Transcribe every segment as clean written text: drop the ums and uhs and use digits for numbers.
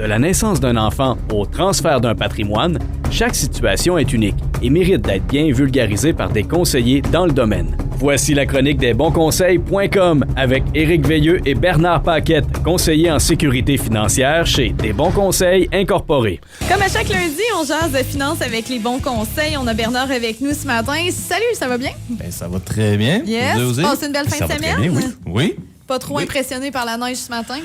De la naissance d'un enfant au transfert d'un patrimoine, chaque situation est unique et mérite d'être bien vulgarisée par des conseillers dans le domaine. Voici la chronique des bonsconseils.com avec Éric Veilleux et Bernard Paquette, conseillers en sécurité financière chez Des Bons Conseils Incorporés. Comme à chaque lundi, on jase de finances avec les bons conseils. On a Bernard avec nous ce matin. Salut, ça va bien? Ben, ça va très bien. Yes, passe une belle fin de semaine. Bien, oui. Oui. Pas trop impressionné par la neige ce matin?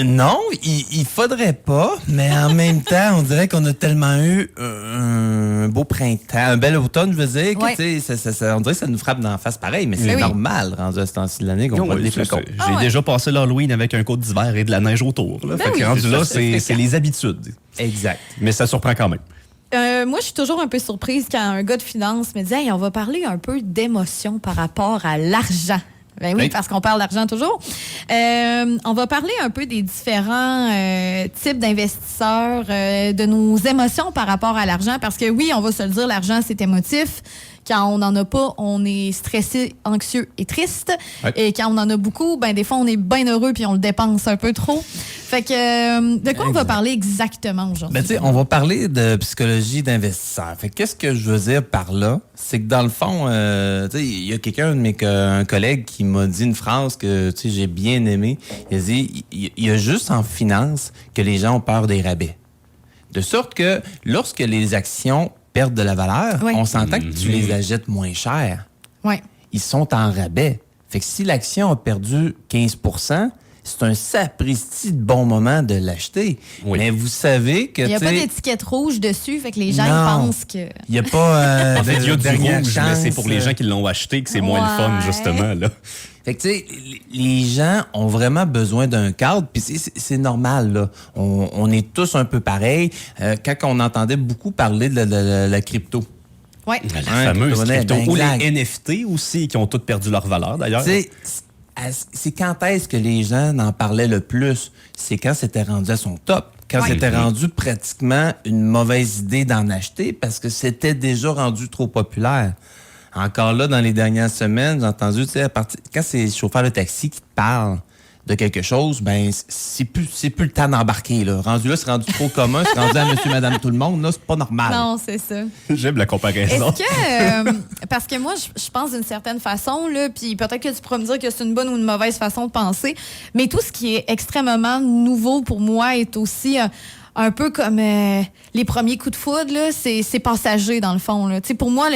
Non, il faudrait pas, mais en même temps, on dirait qu'on a tellement eu un beau printemps, un bel automne, je veux dire, que on dirait que ça nous frappe dans la face pareil, mais c'est normal, rendu à ce temps-ci de l'année, qu'on voit des flocons. J'ai déjà passé l'Halloween avec un coat d'hiver et de la neige autour. Là. Fait que rendu là, c'est les habitudes. Exact. Mais ça surprend quand même. Moi, je suis toujours un peu surprise quand un gars de finance me dit « Hey, on va parler un peu d'émotion par rapport à l'argent. » Ben oui, parce qu'on parle d'argent toujours. On va parler un peu des différents types d'investisseurs, de nos émotions par rapport à l'argent, parce que oui, on va se le dire, l'argent, c'est émotif. Quand on n'en a pas, on est stressé, anxieux et triste. Ouais. Et quand on en a beaucoup, ben des fois, on est bien heureux puis on le dépense un peu trop. Fait que, de quoi on va parler exactement aujourd'hui? Ben, tu sais, on va parler de psychologie d'investisseur. Fait que qu'est-ce que je veux dire par là? C'est que dans le fond, tu sais, il y a un collègue qui m'a dit une phrase que, tu sais, j'ai bien aimée. Il a dit, il y a juste en finance que les gens ont peur des rabais. De sorte que lorsque les actions perdent de la valeur, on s'entend que tu les achètes moins cher. Ouais. Ils sont en rabais. Fait que si l'action a perdu 15 %, c'est un sapristi de bon moment de l'acheter. Oui. Mais vous savez que... Il n'y a pas d'étiquette rouge dessus, fait que les gens pensent que... Il n'y a pas... en fait, il y a du rouge, mais c'est pour les gens qui l'ont acheté que c'est moins le fun, justement. Là. Fait que, tu sais, les gens ont vraiment besoin d'un cadre, puis c'est normal, là. On est tous un peu pareils. Quand on entendait beaucoup parler de la crypto. Oui. La fameuse crypto. Ou les NFT aussi, qui ont toutes perdu leur valeur, d'ailleurs. C'est quand est-ce que les gens en parlaient le plus? C'est quand c'était rendu à son top. Quand c'était rendu pratiquement une mauvaise idée d'en acheter parce que c'était déjà rendu trop populaire. Encore là, dans les dernières semaines, j'ai entendu, tu sais, quand c'est le chauffeur de taxi qui te parle de quelque chose, ben c'est plus le temps d'embarquer, là. Rendu là, c'est rendu trop commun, c'est rendu à monsieur, madame, tout le monde, là, c'est pas normal. Non, c'est ça. J'aime la comparaison. Est-ce que, parce que moi, je pense d'une certaine façon, là, puis peut-être que tu pourras me dire que c'est une bonne ou une mauvaise façon de penser, mais tout ce qui est extrêmement nouveau pour moi est aussi... un peu comme les premiers coups de foudre, là, c'est passager dans le fond. Là. Pour moi,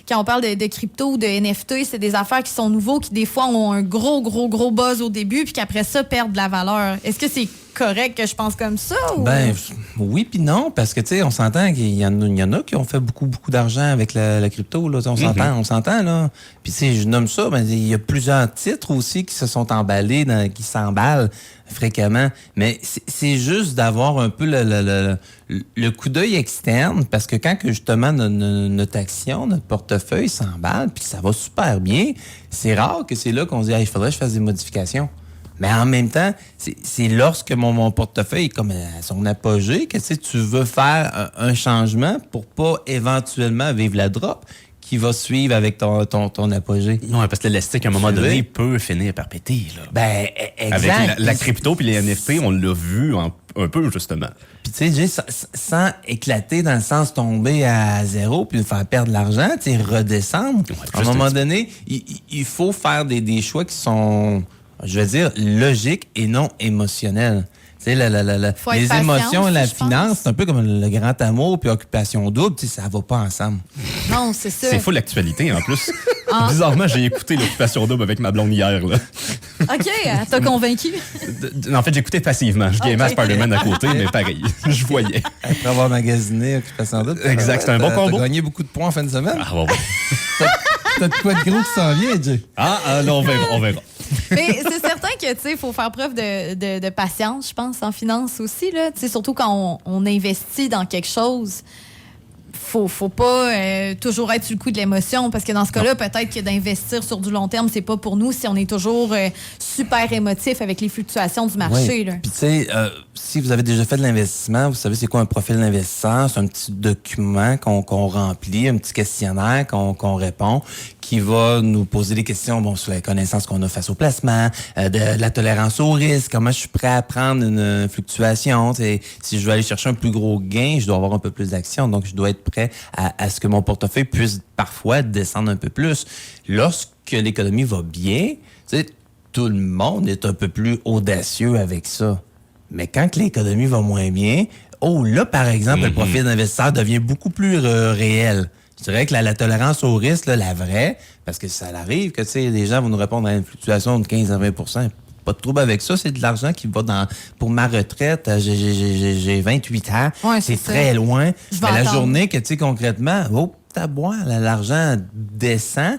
quand on parle de crypto ou de NFT, c'est des affaires qui sont nouveaux, qui des fois ont un gros buzz au début, puis qu'après ça, perdent de la valeur. Est-ce que c'est correct que je pense comme ça? Ou... Ben oui puis non, parce que tu sais, on s'entend qu'il y en a qui ont fait beaucoup d'argent avec la crypto. Là. On s'entend, là. Puis tu sais, je nomme ça, ben il y a plusieurs titres aussi qui se sont emballés, qui s'emballent fréquemment. Mais c'est juste d'avoir un peu le coup d'œil externe, parce que quand que justement notre action, notre portefeuille s'emballe, puis ça va super bien, c'est rare que c'est là qu'on se dit il faudrait que je fasse des modifications. Mais en même temps, c'est lorsque mon portefeuille est comme à son apogée que tu veux faire un changement pour pas éventuellement vivre la drop qui va suivre avec ton apogée. Non, parce que l'élastique, à un moment donné, peut finir par péter. Là. Ben, exact. Avec la crypto puis les NFT, on l'a vu un peu, justement. Puis tu sais, sans éclater dans le sens tomber à zéro puis faire perdre de l'argent, tu sais, redescendre. Ouais, à un moment donné, il faut faire des choix qui sont... je veux dire, logique et non émotionnel. Tu sais, les émotions et la finance, c'est un peu comme le grand amour puis occupation double, tu sais, ça va pas ensemble. Non, c'est ça. C'est fou l'actualité, en plus. Bizarrement, j'ai écouté l'occupation double avec ma blonde hier, là. OK, t'as convaincu? En fait, j'écoutais passivement. Je gamais à Spider-Man à côté, mais pareil, je voyais. Après avoir magasiné occupation double. Exact, c'est un bon combo. T'as gagné beaucoup de points en fin de semaine. Ah, bon. T'as de quoi de gros qui s'en vient, Jay? Non, on verra. Mais c'est certain que, tu sais, il faut faire preuve de patience, je pense, en finance aussi, là. Tu sais, surtout quand on investit dans quelque chose, faut pas toujours être sur le coup de l'émotion, parce que dans ce cas-là, peut-être que d'investir sur du long terme, c'est pas pour nous si on est toujours super émotif avec les fluctuations du marché. Puis tu sais, si vous avez déjà fait de l'investissement, vous savez c'est quoi un profil d'investisseur? C'est un petit document qu'on remplit, un petit questionnaire qu'on répond, qui va nous poser des questions sur la connaissance qu'on a face au placement, de la tolérance au risque, comment je suis prêt à prendre une fluctuation. Si je veux aller chercher un plus gros gain, je dois avoir un peu plus d'action, donc je dois être prêt à ce que mon portefeuille puisse parfois descendre un peu plus. Lorsque l'économie va bien, tout le monde est un peu plus audacieux avec ça. Mais quand l'économie va moins bien, là, par exemple, le profit d'investisseur devient beaucoup plus réel. Je dirais que la tolérance au risque, là, la vraie, parce que ça arrive que les gens vont nous répondre à une fluctuation de 15 à 20 %. Pas de trouble avec ça, c'est de l'argent qui va pour ma retraite. J'ai 28 ans, ouais, c'est très loin. Mais la journée que, concrètement, l'argent descend.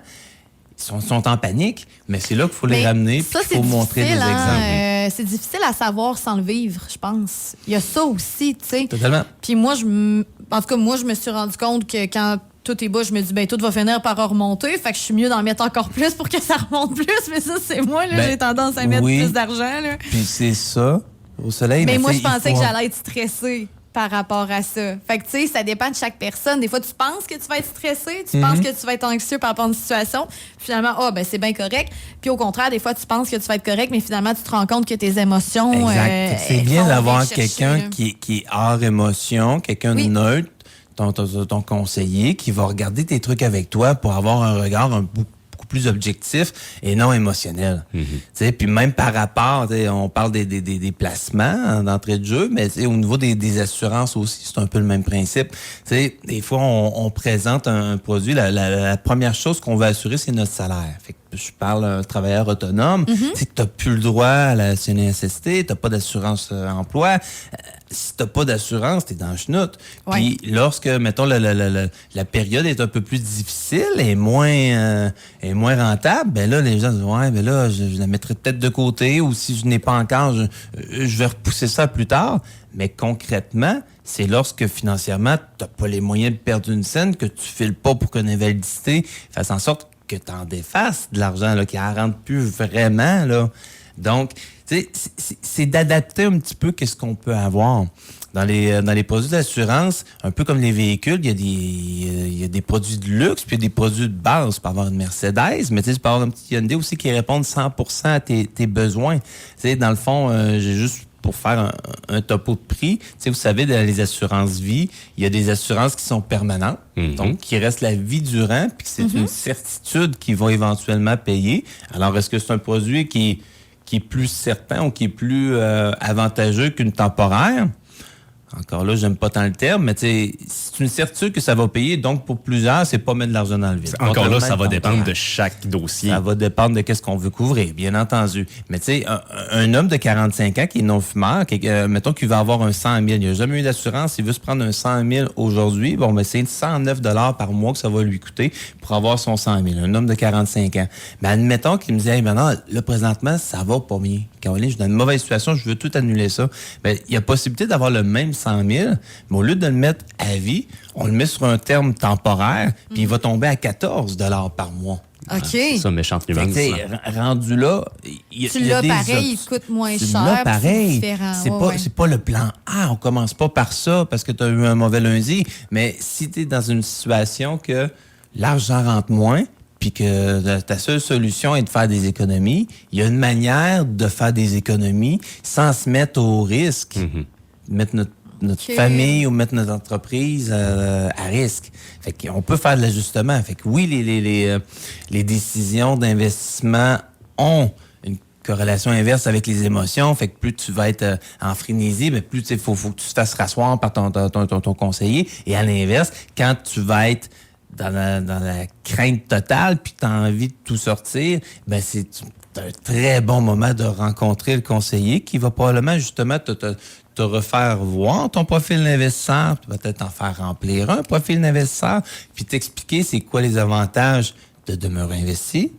Ils sont en panique, mais c'est là qu'il faut les ramener, puis il faut montrer des exemples. C'est difficile à savoir sans le vivre, je pense. Il y a ça aussi, tu sais. Totalement. Puis moi, je me suis rendu compte que quand tout est bas, je me dis, tout va finir par remonter. Fait que je suis mieux d'en mettre encore plus pour que ça remonte plus. Mais ça, c'est moi, là, j'ai tendance à mettre plus d'argent, là. Puis c'est ça, au soleil. Mais moi, je pensais que j'allais être stressée par rapport à ça. Fait que, tu sais, ça dépend de chaque personne. Des fois, tu penses que tu vas être stressé, tu penses que tu vas être anxieux par rapport à une situation. Finalement, c'est bien correct. Puis au contraire, des fois, tu penses que tu vas être correct, mais finalement, tu te rends compte que tes émotions... Exact. C'est bien d'avoir quelqu'un qui est hors émotion, quelqu'un de neutre, ton conseiller, qui va regarder tes trucs avec toi pour avoir un regard beaucoup plus objectif et non émotionnel. Puis même par rapport, on parle des placements d'entrée de jeu, mais au niveau des assurances aussi, c'est un peu le même principe. Des fois, on présente un produit, la première chose qu'on veut assurer, c'est notre salaire. Fait que je parle d'un travailleur autonome, tu n'as plus le droit à la CNSST, tu n'as pas d'assurance emploi. Si tu n'as pas d'assurance, tu es dans le chenoute. Puis lorsque, mettons, la période est un peu plus difficile et moins rentable, ben là, les gens disent, je la mettrai peut-être de côté, ou si je n'ai pas encore, je vais repousser ça plus tard. Mais concrètement, c'est lorsque financièrement, tu n'as pas les moyens de perdre une scène, que tu files pas pour qu'une invalidité fasse en sorte que tu en défasses de l'argent, là, qui ne rentre plus vraiment, là. Donc, c'est d'adapter un petit peu qu'est-ce qu'on peut avoir. Dans les produits d'assurance, un peu comme les véhicules, il y a des produits de luxe, puis il y a des produits de base. Tu peux avoir une Mercedes, mais tu peux avoir un petit Hyundai aussi qui répond 100% à tes besoins. Dans le fond, j'ai juste pour faire un topo de prix. Vous savez, dans les assurances vie, il y a des assurances qui sont permanentes, donc qui restent la vie durant, puis c'est une certitude qu'ils vont éventuellement payer. Alors, est-ce que c'est un produit qui est plus certain ou qui est plus avantageux qu'une temporaire? Encore là, j'aime pas tant le terme, mais c'est une certitude que ça va payer. Donc, pour plusieurs, c'est pas mettre de l'argent dans le vide. Encore là, ça va dépendre de chaque dossier. Ça va dépendre de qu'est-ce qu'on veut couvrir, bien entendu. Mais tu sais, un homme de 45 ans qui est non-fumeur, mettons qu'il va avoir un 100 000, il n'a jamais eu d'assurance, il veut se prendre un 100 000 aujourd'hui, c'est 109 $ par mois que ça va lui coûter pour avoir son 100 000. Un homme de 45 ans. Mais admettons qu'il me dit, maintenant, là, présentement, ça va pas bien. Caroline, je suis dans une mauvaise situation, je veux tout annuler ça. Il y a possibilité d'avoir le même 100 000, mais au lieu de le mettre à vie, on le met sur un terme temporaire, puis il va tomber à 14 $ par mois. OK. C'est ça, méchante nuance. Rendu là, tu l'as pareil, il coûte moins cher. Pareil. C'est différent. C'est pas le plan A. On commence pas par ça parce que tu as eu un mauvais lundi. Mais si tu es dans une situation que l'argent rentre moins, puis que ta seule solution est de faire des économies, il y a une manière de faire des économies sans se mettre au risque, mettre notre famille ou mettre notre entreprise à risque. Fait qu'on peut faire de l'ajustement. Fait que oui, les décisions d'investissement ont une corrélation inverse avec les émotions. Fait que plus tu vas être en frénésie, mais plus il faut que tu te fasses rasseoir par ton conseiller. Et à l'inverse, quand tu vas être dans la crainte totale, puis tu as envie de tout sortir, c'est un très bon moment de rencontrer le conseiller qui va probablement justement te refaire voir ton profil d'investisseur, peut-être en faire remplir un profil d'investisseur, puis t'expliquer c'est quoi les avantages de demeurer investi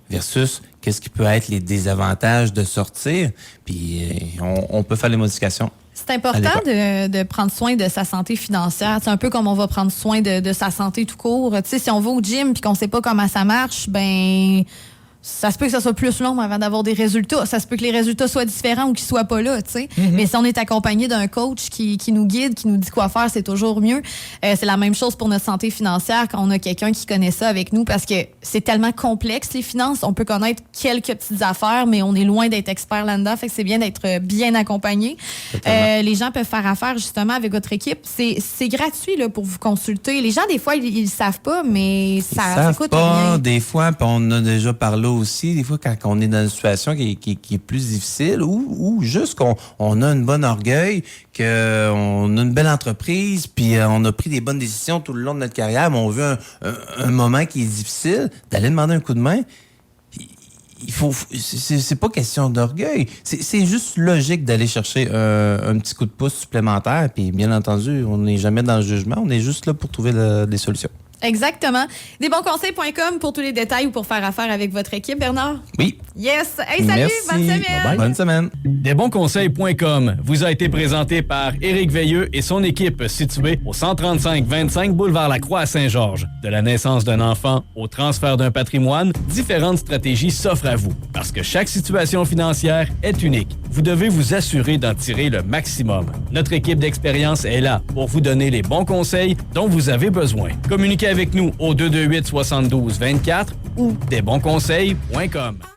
versus qu'est-ce qui peut être les désavantages de sortir, puis on peut faire les modifications. C'est important de prendre soin de sa santé financière. C'est un peu comme on va prendre soin de sa santé tout court. Si on va au gym et qu'on ne sait pas comment ça marche, ça se peut que ça soit plus long avant d'avoir des résultats. Ça se peut que les résultats soient différents ou qu'ils soient pas là, tu sais. Mais si on est accompagné d'un coach qui nous guide, qui nous dit quoi faire, c'est toujours mieux. C'est la même chose pour notre santé financière quand on a quelqu'un qui connaît ça avec nous parce que c'est tellement complexe, les finances. On peut connaître quelques petites affaires, mais on est loin d'être expert là-dedans. Fait que c'est bien d'être bien accompagné. Les gens peuvent faire affaire justement avec votre équipe. C'est gratuit là, pour vous consulter. Les gens, des fois, ils savent pas, mais ça coûte rien. Des fois, puis on a déjà parlé aussi, des fois, quand on est dans une situation qui est plus difficile ou juste qu'on a une bonne orgueil, qu'on a une belle entreprise, puis on a pris des bonnes décisions tout le long de notre carrière, mais on veut un moment qui est difficile, d'aller demander un coup de main. C'est pas question d'orgueil. C'est juste logique d'aller chercher un petit coup de pouce supplémentaire. Puis, bien entendu, on n'est jamais dans le jugement. On est juste là pour trouver des solutions. Exactement. Desbonsconseils.com pour tous les détails ou pour faire affaire avec votre équipe, Bernard. Oui. Yes. Hey, salut. Merci. Bonne semaine. Bye-bye. Bonne semaine. Desbonsconseils.com vous a été présenté par Éric Veilleux et son équipe située au 135-25 boulevard Lacroix à Saint-Georges. De la naissance d'un enfant au transfert d'un patrimoine, différentes stratégies s'offrent à vous. Parce que chaque situation financière est unique. Vous devez vous assurer d'en tirer le maximum. Notre équipe d'expérience est là pour vous donner les bons conseils dont vous avez besoin. Communiquez avec nous au 228-72-24 ou desbonsconseils.com.